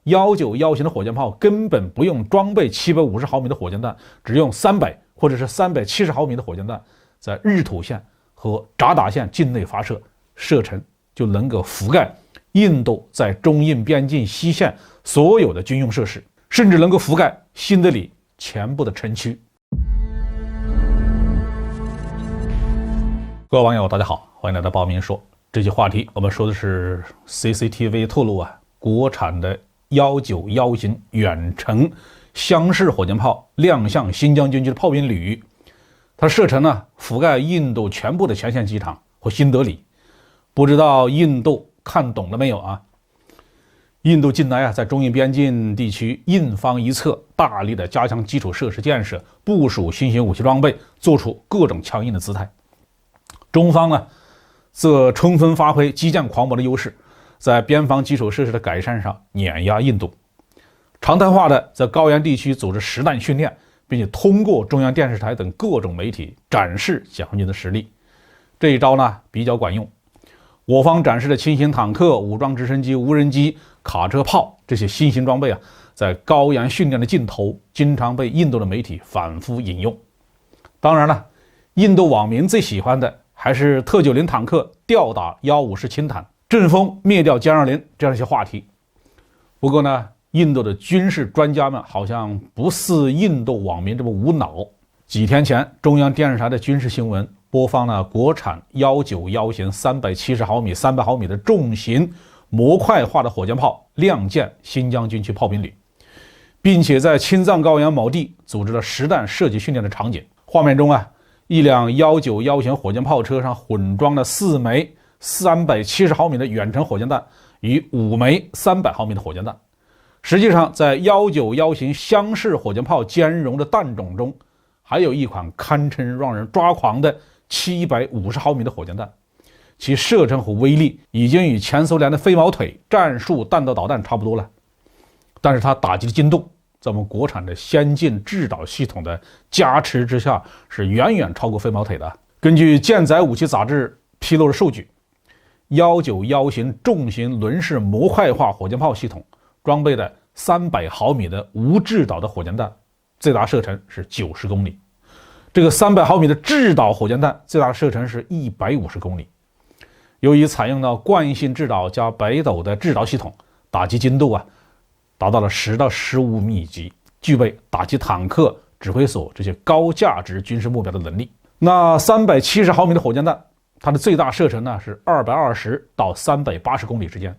191型的火箭炮根本不用装备750毫米的火箭弹，只用300或者是370毫米的火箭弹，在日土线和扎达线境内发射，射程就能够覆盖印度在中印边境西线所有的军用设施，甚至能够覆盖新德里全部的城区。各位网友大家好，欢迎来到报明说。这期话题我们说的是 CCTV 透露国产的191型远程厢式火箭炮亮相新疆军区的炮兵旅，它射程覆盖印度全部的前线机场和新德里。不知道印度看懂了没有啊？印度近来在中印边境地区印方一侧大力的加强基础设施建设，部署新型武器装备，做出各种强硬的姿态。中方则充分发挥激将狂魔的优势，在边防基础设施的改善上碾压印度，常态化的在高原地区组织实弹训练，并且通过中央电视台等各种媒体展示解放军的实力。这一招比较管用。我方展示的轻型坦克、武装直升机、无人机、卡车炮这些新型装备在高原训练的镜头经常被印度的媒体反复引用。当然了，印度网民最喜欢的还是特90坦克吊打150轻坦、阵风灭掉歼20这样一些话题。不过印度的军事专家们好像不似印度网民这么无脑。几天前，中央电视台的军事新闻播放了国产191型370毫米、300毫米的重型模块化的火箭炮亮剑新疆军区炮兵旅，并且在青藏高原某地组织了实弹射击训练的场景。画面中一辆191型火箭炮车上混装了4枚370毫米的远程火箭弹与5枚300毫米的火箭弹。实际上，在191型厢式火箭炮兼容的弹种中，还有一款堪称让人抓狂的750毫米的火箭弹，其射程和威力已经与前苏联的飞毛腿战术弹道导弹差不多了。但是它打击的精度，在我们国产的先进制导系统的加持之下，是远远超过飞毛腿的。根据舰载武器杂志披露的数据，191型重型轮式模块化火箭炮系统装备的300毫米的无制导的火箭弹，最大射程是90公里。这个300毫米的制导火箭弹最大射程是150公里。由于采用了惯性制导加北斗的制导系统，打击精度达到了10到15米级，具备打击坦克、指挥所这些高价值军事目标的能力。那370毫米的火箭弹，它的最大射程是220到380公里之间，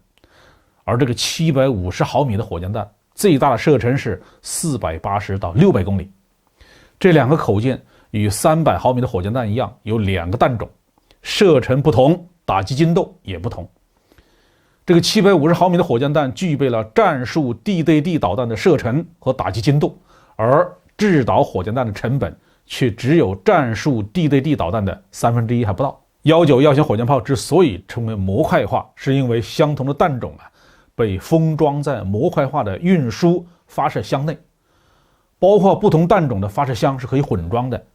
而这个750毫米的火箭弹最大的射程是480到600公里。这两个口径与300毫米的火箭弹一样，有2个弹种，射程不同，打击精度也不同。这个750毫米的火箭弹具备了战术地对地导弹的射程和打击精度，而制导火箭弹的成本却只有战术地对地导弹的1/3还不到。191型火箭炮之所以称为模块化，是因为相同的弹种被封装在模块化的运输发射箱内，包括不同弹种的发射箱是可以混装的，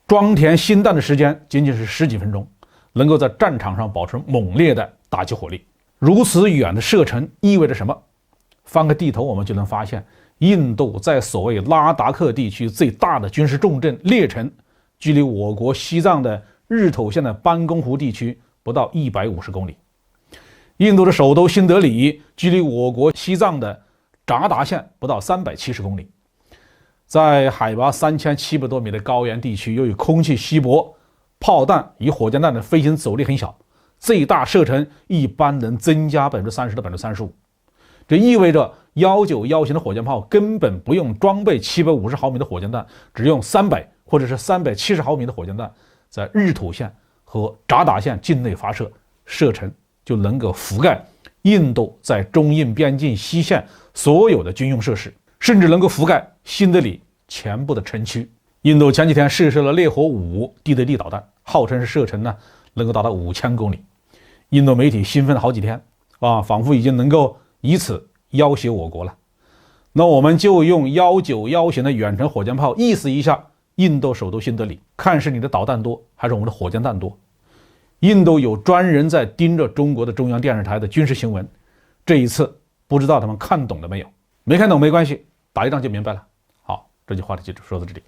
装填新弹的时间仅仅是10几分钟，能够在战场上保持猛烈的打击火力。如此远的射程意味着什么？翻个地头我们就能发现，印度在所谓拉达克地区最大的军事重镇列城，距离我国西藏的日土县的班公湖地区不到150公里。印度的首都新德里距离我国西藏的扎达县不到370公里。在海拔3700多米的高原地区，由于空气稀薄，炮弹与火箭弹的飞行阻力很小，最大射程一般能增加30%到35%。这意味着191型的火箭炮根本不用装备750毫米的火箭弹，只用300或者是370毫米的火箭弹，在日土线和扎达县境内发射，射程就能够覆盖印度在中印边境西线所有的军用设施，甚至能够覆盖新德里全部的城区。印度前几天试射了烈火5地对地导弹，号称是射程能够达到5000公里。印度媒体兴奋了好几天仿佛已经能够以此要挟我国了。那我们就用191型的远程火箭炮意思一下印度首都新德里，看是你的导弹多还是我们的火箭弹多。印度有专人在盯着中国的中央电视台的军事新闻，这一次不知道他们看懂了没有？没看懂没关系，打一仗就明白了。好，这期话题就说到这里。